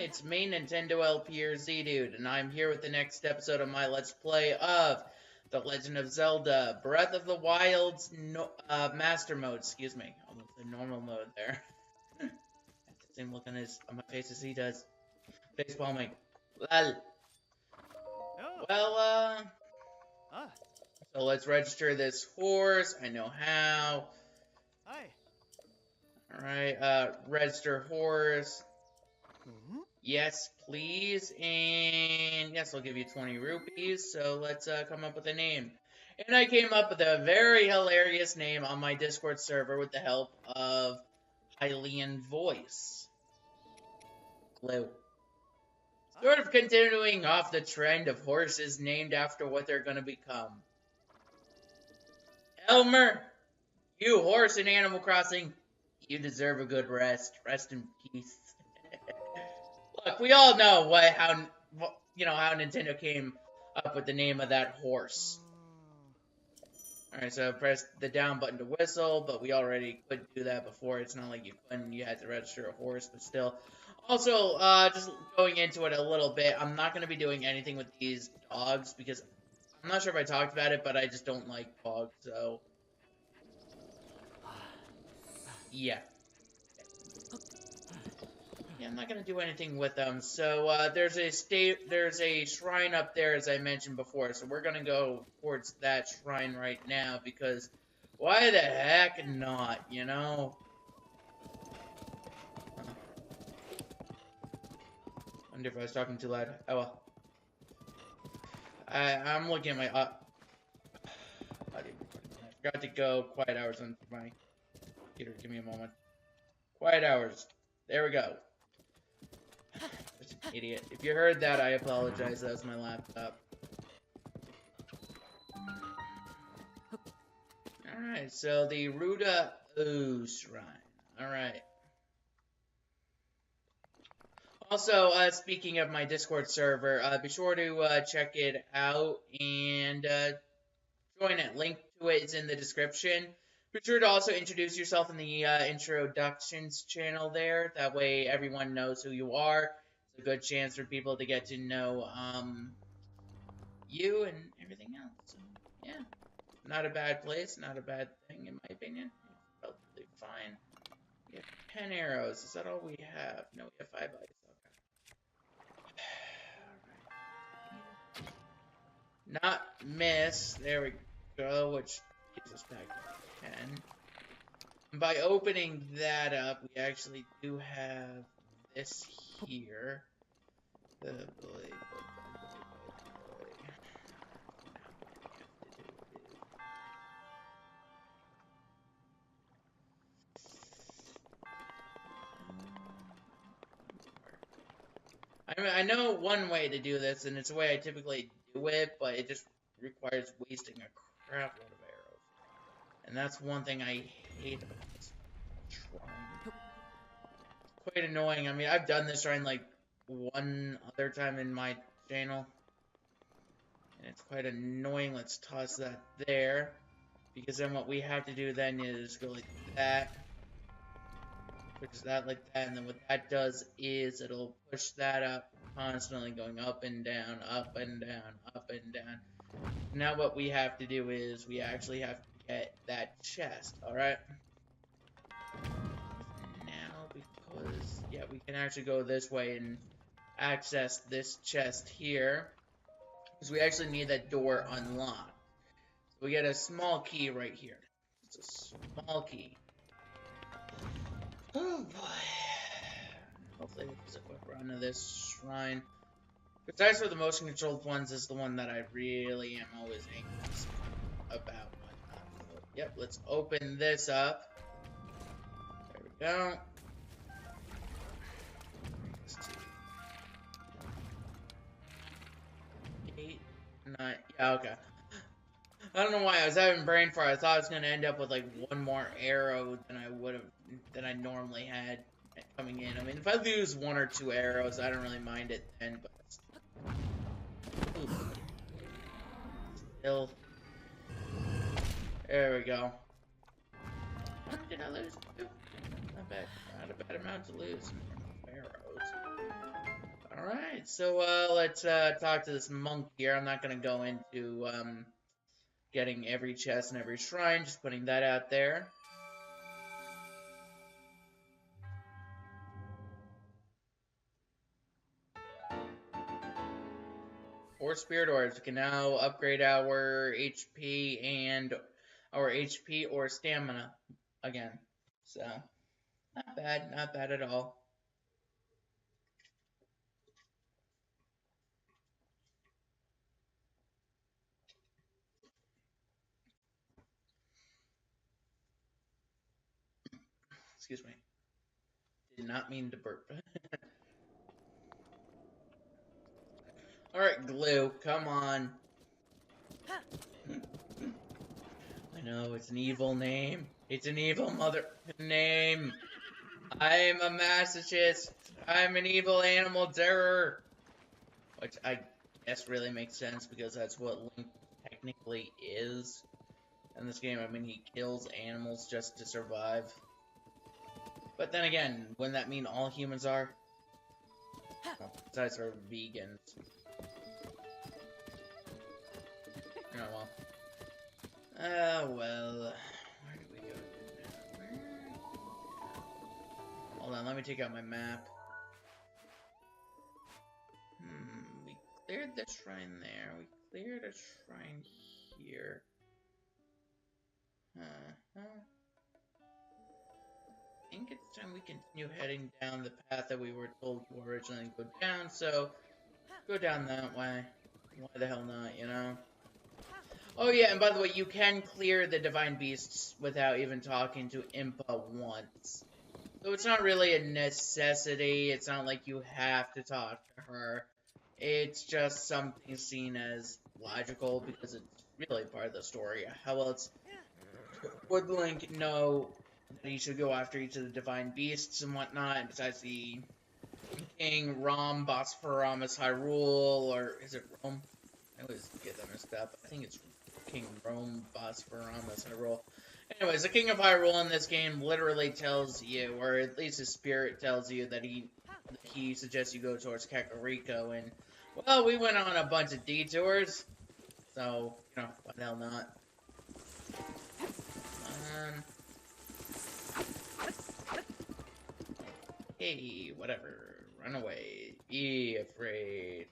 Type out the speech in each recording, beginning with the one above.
it's me, Nintendo LP or Z-Dude, and I'm here with the next episode of my Let's Play of The Legend of Zelda Breath of the Wild's Master Mode, excuse me. Almost the normal mode there. Same look on my face as he does. Face palming. Lol. Well, so let's register this horse. I know how. Alright, register horse. Yes, please. And yes, I'll give you 20 rupees. So let's come up with a name. And I came up with a very hilarious name on my Discord server with the help of Hylian Voice. Glue. Sort of continuing off the trend of horses named after what they're gonna become. Elmer, you horse in Animal Crossing, you deserve a good rest. Rest in peace. Look, we all know how Nintendo came up with the name of that horse. Alright, so press the down button to whistle, but we already could do that before. It's not like you couldn't, you had to register a horse, but still. Also, just going into it a little bit, I'm not going to be doing anything with these dogs, because I'm not sure if I talked about it, but I just don't like dogs, so... Yeah. Yeah, I'm not gonna do anything with them. So, there's a shrine up there, as I mentioned before, so we're gonna go towards that shrine right now, because why the heck not, you know? Wonder if I was talking too loud. Oh well. I'm looking at my audio recording. I forgot to go quiet hours on my computer. Give me a moment. Quiet hours. There we go. Such an idiot. If you heard that, I apologize. That was my laptop. Alright, so the ROTA Shrine. Alright. Also, speaking of my Discord server, be sure to check it out and join it. Link to it is in the description. Be sure to also introduce yourself in the introductions channel there. That way everyone knows who you are. It's a good chance for people to get to know you and everything else. So, yeah. Not a bad place. Not a bad thing in my opinion. It's relatively fine. We have 10 arrows. Is that all we have? No, we have 5 lights. Okay. Not miss. There we go, which gives us back to 10. And by opening that up, we actually do have this here. The blade. I know one way to do this, and it's the way I typically do it, but it just requires wasting a crap load of arrows. And that's one thing I hate about this shrine. Quite annoying. I mean, I've done this shrine like one other time in my channel. And it's quite annoying. Let's toss that there. Because then what we have to do then is go like that. Push that like that, and then what that does is it'll push that up, constantly going up and down, up and down, up and down. Now what we have to do is we actually have to get that chest, alright? Now, because, yeah, we can actually go this way and access this chest here, because we actually need that door unlocked. So we get a small key right here. It's a small key. Oh boy. Hopefully it's a quick run of this shrine. Besides for the motion controlled ones is the one that I really am always anxious about. Yep, let's open this up. There we go. 8, 9, yeah, okay. I don't know why I was having brain fart. I thought I was gonna end up with like one more arrow than I normally had coming in. I mean, if I lose 1 or 2 arrows, I don't really mind it then. But still, there we go. How much did I lose? Not bad. Not a bad amount to lose. Arrows. Alright, so let's talk to this monk here. I'm not gonna go into getting every chest and every shrine, just putting that out there. Or spirit orbs. We can now upgrade our HP and our HP or stamina again. So, not bad at all. Excuse me. Did not mean to burp. Alright, Glue, come on. I know, it's an evil name. It's an evil mother name. I'm a masochist. I'm an evil animal terror. Which I guess really makes sense because that's what Link technically is in this game. I mean, he kills animals just to survive. But then again, wouldn't that mean all humans are? Well, besides for vegans. Oh well. Well. Where do we go now? Hold on, let me take out my map. We cleared the shrine there. We cleared a shrine here. I think it's time we continue heading down the path that we were told to originally go down, so go down that way. Why the hell not, you know? Oh yeah, and by the way, you can clear the Divine Beasts without even talking to Impa once. So it's not really a necessity, it's not like you have to talk to her. It's just something seen as logical because it's really part of the story. How else would Link know that he should go after each of the Divine Beasts and whatnot, besides the King, Rom, Bosphoramus, Hyrule, or is it Rome? I always get that messed up. I think it's King Rome, Bosphoramus, Hyrule. Anyways, the King of Hyrule in this game literally tells you, or at least his spirit tells you, that he suggests you go towards Kakariko, and, well, we went on a bunch of detours, so, you know, why the hell not? Hey, whatever, run away, be afraid.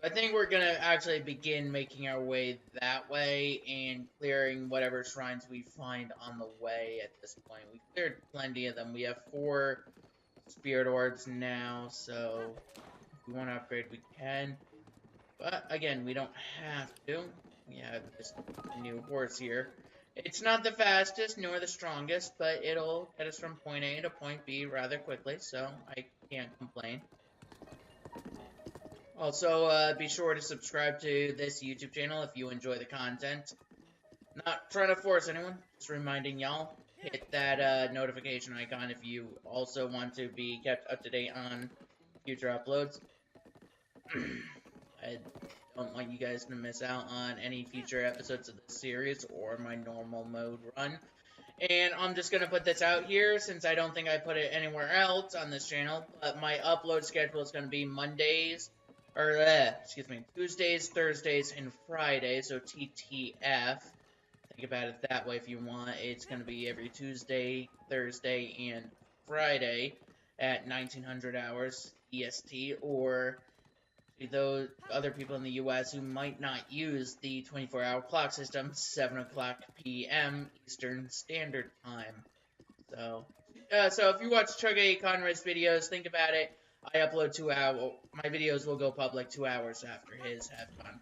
I think we're gonna actually begin making our way that way and clearing whatever shrines we find on the way at this point. We cleared plenty of them. We have 4 spirit orbs now, so if we want to upgrade, we can. But again, we don't have to. We have this new horse here. It's not the fastest nor the strongest, but it'll get us from point A to point B rather quickly, so I can't complain. Also, be sure to subscribe to this YouTube channel if you enjoy the content. Not trying to force anyone, just reminding y'all, hit that notification icon if you also want to be kept up to date on future uploads. I don't want you guys to miss out on any future episodes of this series or my normal mode run. And I'm just going to put this out here since I don't think I put it anywhere else on this channel, but my upload schedule is going to be Tuesdays, Thursdays, and Fridays, so TTF. Think about it that way if you want. It's going to be every Tuesday, Thursday, and Friday at 1900 hours EST, or to those other people in the US who might not use the 24-hour clock system, 7 o'clock p.m. Eastern Standard Time. So if you watch Chugga Conrad's videos, think about it. I upload 2 hours. My videos will go public 2 hours after his have gone.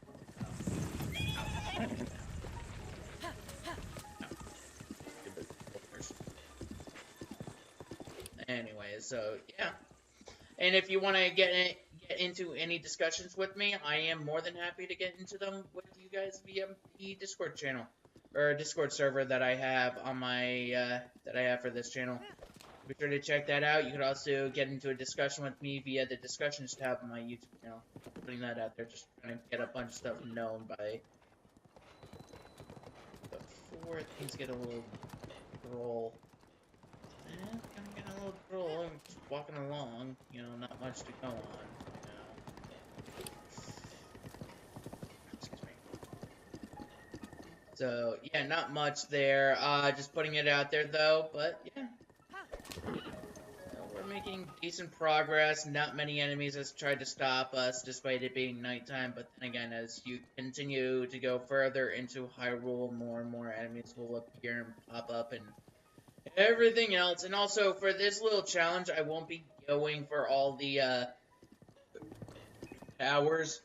Anyways, so yeah. And if you want to get into any discussions with me, I am more than happy to get into them with you guys via the Discord channel or Discord server that I have on my that I have for this channel. Be sure to check that out. You could also get into a discussion with me via the discussions tab on my YouTube channel. Putting that out there, just trying to get a bunch of stuff known by before things get a little droll. Gonna get a little droll. I'm just walking along, you know, not much to go on. You know. So, yeah, not much there. Just putting it out there, though, but, yeah. We're making decent progress. Not many enemies has tried to stop us, despite it being nighttime, but then again, as you continue to go further into Hyrule, more and more enemies will appear and pop up, and everything else. And also, for this little challenge, I won't be going for all the, towers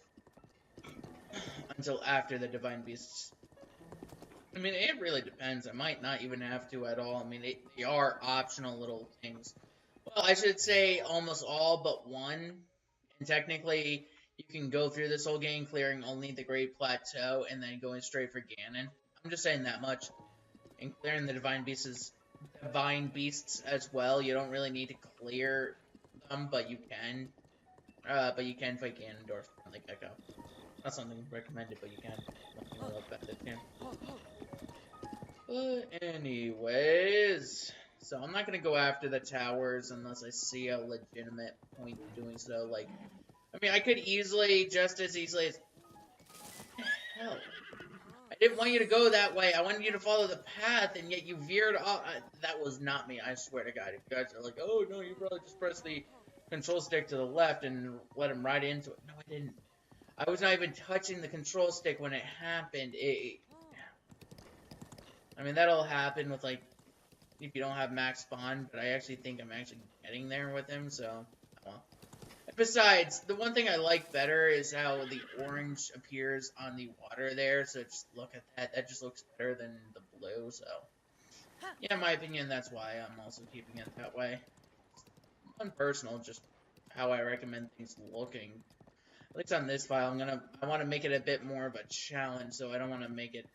until after the Divine Beasts. I mean, it really depends. I might not even have to at all. I mean, they are optional little things. Well, I should say almost all but one. And technically, you can go through this whole game clearing only the Great Plateau and then going straight for Ganon. I'm just saying that much. And clearing the Divine Beasts as well. You don't really need to clear them, but you can. But you can fight Ganondorf like Echo. Not something recommended, but you can. One thing about it too. But anyways, so I'm not gonna go after the towers unless I see a legitimate point to doing so. Like, I mean, I could easily, just as easily as hell. I didn't want you to go that way. I wanted you to follow the path, and yet you veered off. That was not me. I swear to God. If you guys are like, oh no, you probably just press the control stick to the left and let him right into it. No, I didn't. I was not even touching the control stick when it happened. I mean, that'll happen with, like, if you don't have max spawn, but I actually think I'm actually getting there with him, so, well. Besides, the one thing I like better is how the orange appears on the water there, so just look at that. That just looks better than the blue, so. Yeah, in my opinion, that's why I'm also keeping it that way. Unpersonal, just how I recommend things looking. At least on this file, I want to make it a bit more of a challenge, so I don't want to make it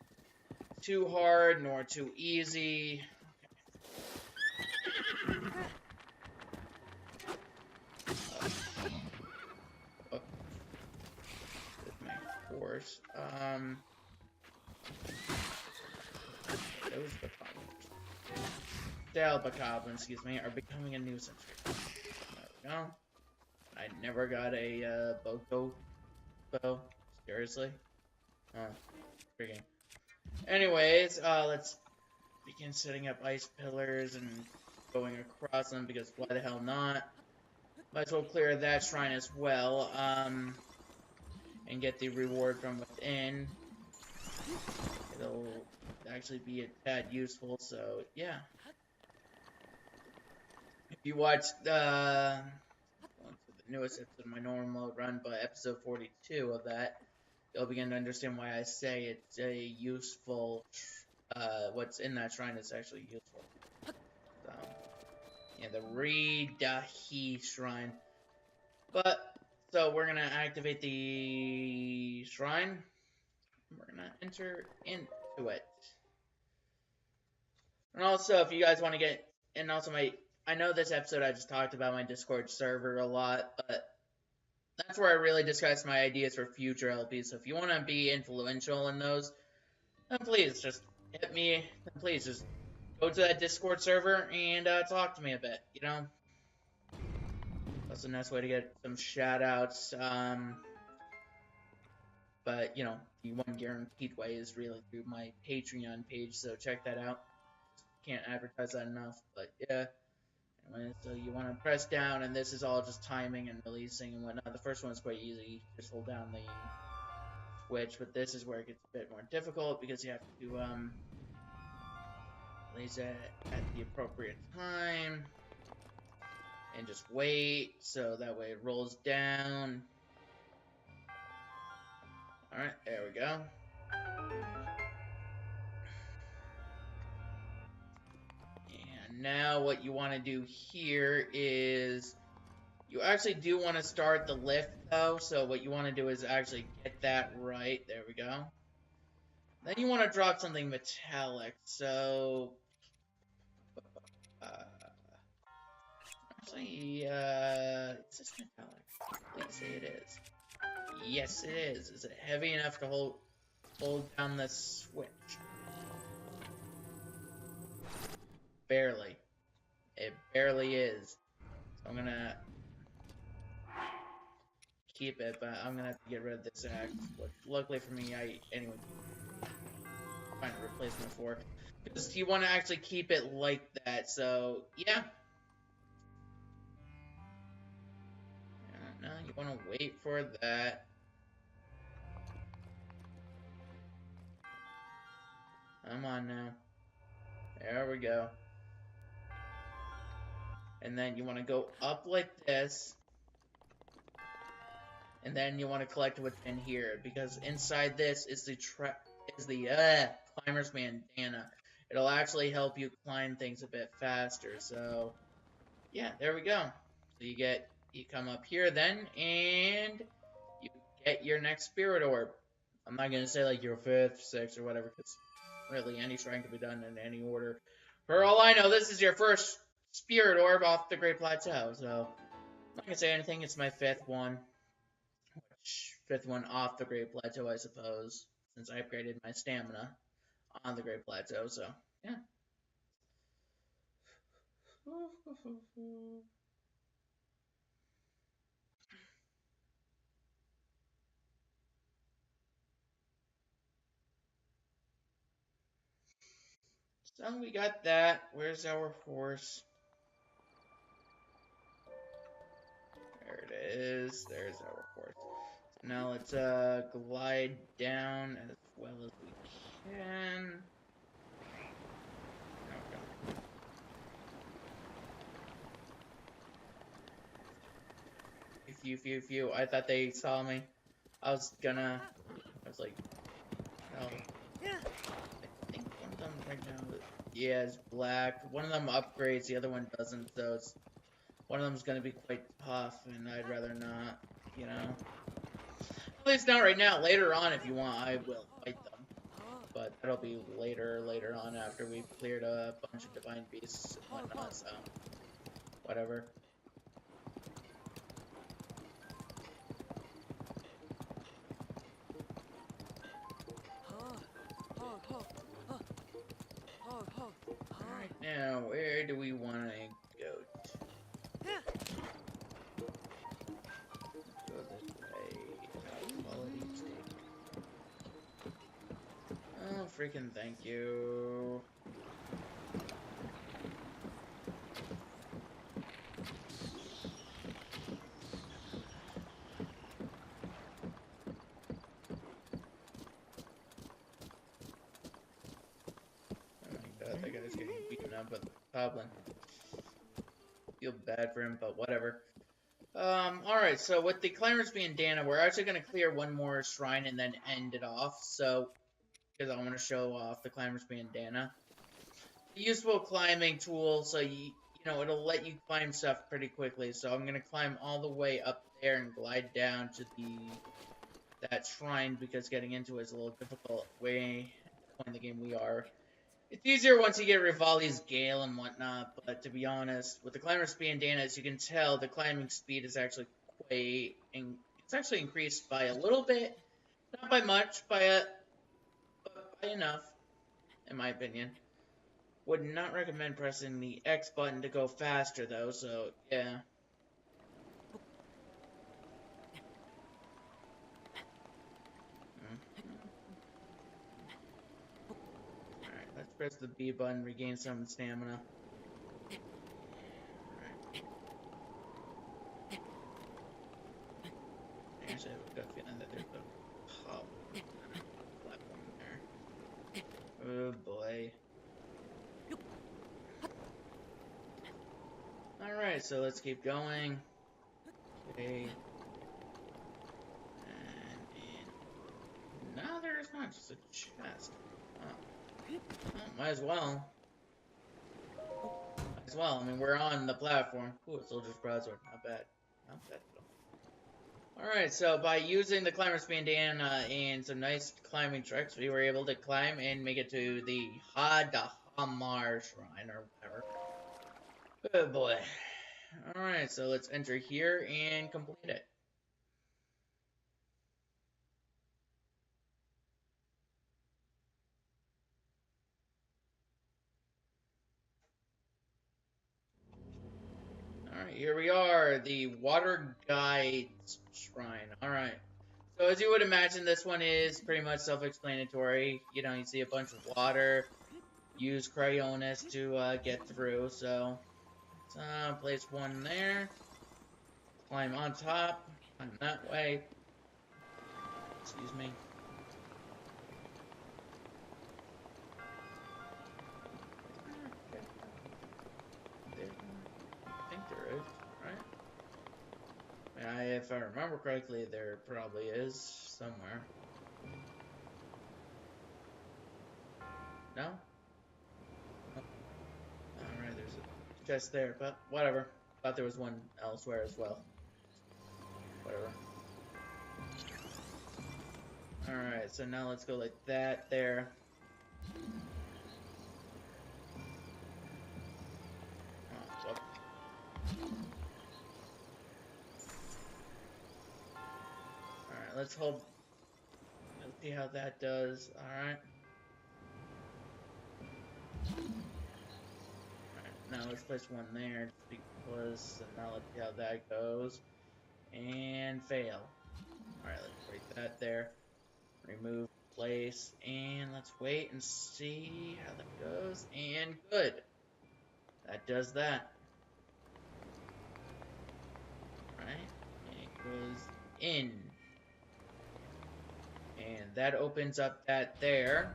too hard nor too easy. With my force. Those Bokoblins, excuse me, are becoming a nuisance. There we go. I never got a Boko bow. Seriously? Oh, freaking. Anyways, let's begin setting up ice pillars and going across them, because why the hell not? Might as well clear that shrine as well, and get the reward from within. It'll actually be a tad useful, so yeah. If you watched the newest episode of my normal mode run, but episode 42 of that, you'll begin to understand why I say it's a useful, what's in that shrine is actually useful. So, yeah, the DAHEE shrine. But, so we're gonna activate the shrine. We're gonna enter into it. And also, if you guys want to get, and also I know this episode I just talked about my Discord server a lot, but that's where I really discuss my ideas for future LPs. So if you want to be influential in those, then please just hit me. Then please just go to that Discord server and talk to me a bit. You know, that's a nice way to get some shout outs. But you know, the one guaranteed way is really through my Patreon page. So check that out. Can't advertise that enough, but yeah. So you want to press down, and this is all just timing and releasing and whatnot. The first one is quite easy. Just hold down the switch, but this is where it gets a bit more difficult because you have to release it at the appropriate time and just wait, so that way it rolls down. Alright, there we go. And now what you want to do here is, you actually do want to start the lift though, so what you want to do is actually get that right. There we go. Then you want to drop something metallic, so actually, is this metallic? Please say it is. Yes, it is. Is it heavy enough to hold down the switch? Barely. It barely is. So I'm gonna keep it, but I'm gonna have to get rid of this axe. But luckily for me, anyway. find a replacement for. Because you want to actually keep it like that, so, yeah. No, you want to wait for that. Come on now. There we go. And then you want to go up like this. And then you want to collect what's in here, because inside this is the climber's bandana. It'll actually help you climb things a bit faster. So, yeah, there we go. So you come up here then, and you get your next spirit orb. I'm not gonna say like your 5th, 6th, or whatever, because really any shrine can be done in any order. For all I know, this is your first spirit orb off the Great Plateau. So, I'm not gonna say anything. It's my 5th one. 5th one off the Great Plateau, I suppose, since I upgraded my stamina on the Great Plateau, so, yeah. So, we got that. Where's our horse? There it is. There's our horse. So now let's, glide down as well as we can. Phew. I thought they saw me. I was like, no. I think one of them right now, yeah, is black. One of them upgrades, the other one doesn't, so one of them's gonna be quite tough, and I'd rather not, you know. At least not right now. Later on, if you want, I will fight them. But that'll be later on after we've cleared a bunch of divine beasts and whatnot, so whatever. Alright, now, where do we want to go to? Go this way. Quality steak. Oh, freaking thank you. That guy's getting beaten up with a goblin. Feel bad for him, but whatever. Alright, so with the Climber's Bandana, we're actually going to clear one more shrine and then end it off, so, because I want to show off the Climber's Bandana. A useful climbing tool, so you know, it'll let you climb stuff pretty quickly, so I'm going to climb all the way up there and glide down to that shrine, because getting into it is a little difficult way at the point in the game we are. It's easier once you get Rivali's Gale and whatnot, but to be honest, with the Climber's Bandana, as you can tell, the climbing speed is actually it's actually increased by a little bit. Not by much, but by enough, in my opinion. Would not recommend pressing the X button to go faster, though, so, yeah. Let's press the B button, regain some stamina. Alright. Actually, I have a good feeling that there's a pop platform there. Oh boy. Alright, so let's keep going. Okay. And no, there is not, just a chest. Oh, might as well. Might as well. I mean, we're on the platform. Ooh, a soldier's broadsword. Not bad. Not bad at all. Alright, so by using the Climber's Bandana and some nice climbing tricks, we were able to climb and make it to the DAHAMAR shrine, or whatever. Good boy. Alright, so let's enter here and complete it. Alright, here we are, the Water Guides Shrine. Alright. So as you would imagine, this one is pretty much self-explanatory. You know, you see a bunch of water. Use Cryonis to get through. So let's place one there. Climb on top. Climb that way. Excuse me. I think there is, right? If I remember correctly, there probably is somewhere. No? Alright, there's a chest there, but whatever. Thought there was one elsewhere as well. Whatever. Alright, so now let's go like that there. Oh, alright, let's hold. Let's see how that does. Alright. Now let's place one there because now let's see how that goes. And fail. Alright, let's break that there. Remove place. And let's wait and see how that goes. And good. That does that. Alright. And it goes in. And that opens up that there.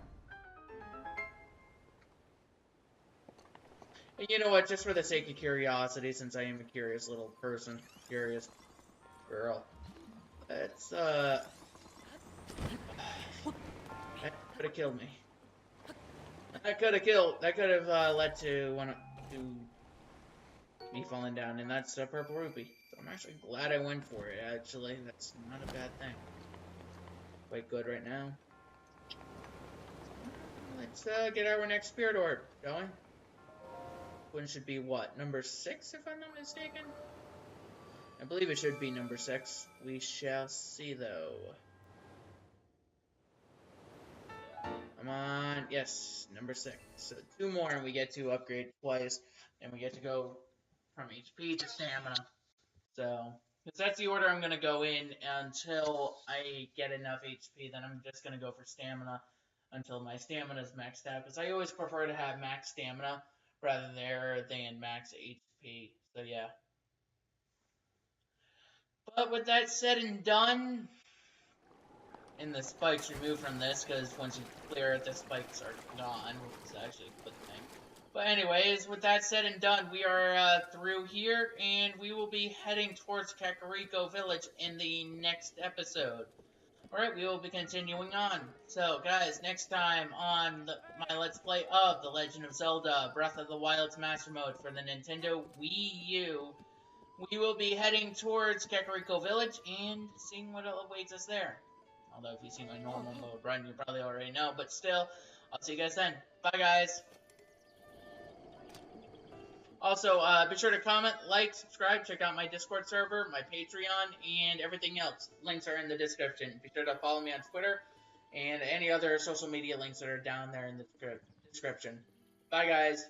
And you know what, just for the sake of curiosity, since I am a curious little person, curious girl, let's, that could have killed me. That could have led to me falling down, and that's a purple rupee. So I'm actually glad I went for it, actually. That's not a bad thing. Quite good right now. Let's, get our next spirit orb, shall we? One should be what? Number 6, if I'm not mistaken? I believe it should be number 6. We shall see, though. Come on. Yes, number 6. So 2 more and we get to upgrade twice. And we get to go from HP to stamina. So, because that's the order I'm going to go in until I get enough HP. Then I'm just going to go for stamina until my stamina is maxed out. Because I always prefer to have max stamina rather than max HP. So yeah. But with that said and done, and the spikes removed from this, because once you clear it, the spikes are gone, which is actually a good thing. But anyways, with that said and done, we are through here, and we will be heading towards Kakariko Village in the next episode. Alright, we will be continuing on. So, guys, next time on my Let's Play of The Legend of Zelda Breath of the Wild's Master Mode for the Nintendo Wii U, we will be heading towards Kakariko Village and seeing what awaits us there. Although, if you see my normal mode run, you probably already know. But still, I'll see you guys then. Bye, guys. Also, be sure to comment, like, subscribe, check out my Discord server, my Patreon, and everything else. Links are in the description. Be sure to follow me on Twitter and any other social media links that are down there in the description. Bye, guys.